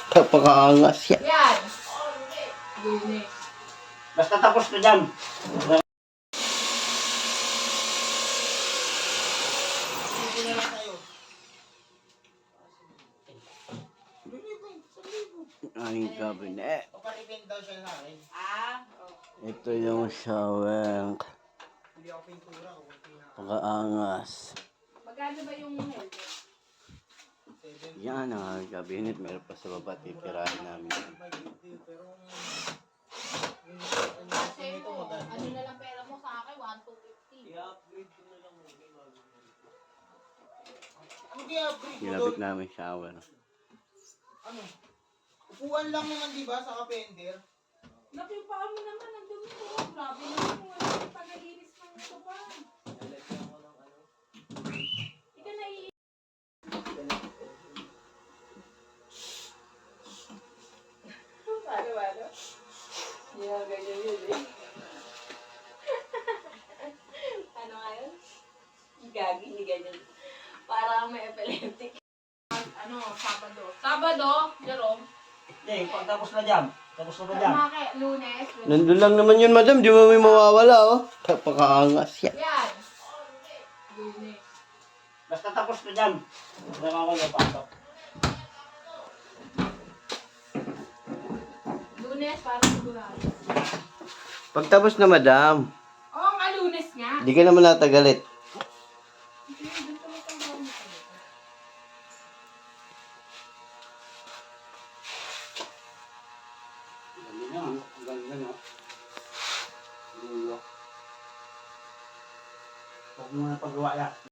Napakaangas yan. Yan. Lunes. Basta tapos na dyan. Aking cabinet. Papalipin daw siya sa akin. Ito yung shower. Hindi ako pintura ko. Pakaangas. Magkano ba yung helmet? Yan ang aking cabinet. Meron pa sa baba. Titirahin namin. Kasi mo, ano na lang pera mo sa akin? 1,250. I-upgrade ko na lang. Ano i-upgrade ko Ginabit doon? namin shower. Ano? Upuan lang naman diba sa kapender? Nakipaan mo naman, ang dumi ko. Grabe naman mo. Ano yung pag-iinis ng ito pa? Nalagyan ko ng ano? Ika na Palo-palo? Hindi na ganyan yun eh. Ano nga yun? Gagi, hindi ganyan. Parang may epileptic. Ano, Sabado. Sabado, Jerome. Hindi, pagtapos na dyan. Tapos na ba dyan? Lunes. Nandun lang naman yun, madam. Di mo may mawawala, oh. Napakaangas yan. Yan. Lunes. Basta tapos na dyan. Nakaka na pasok. Lunes, parang sigurado. Pagtapos na, madam. Oo nga, Lunes nga. Di ka naman natagalit. Hindi, doon pa lang ang gamit ko. Ganda na, ang ganda na. Huwag mo na pagawa yan.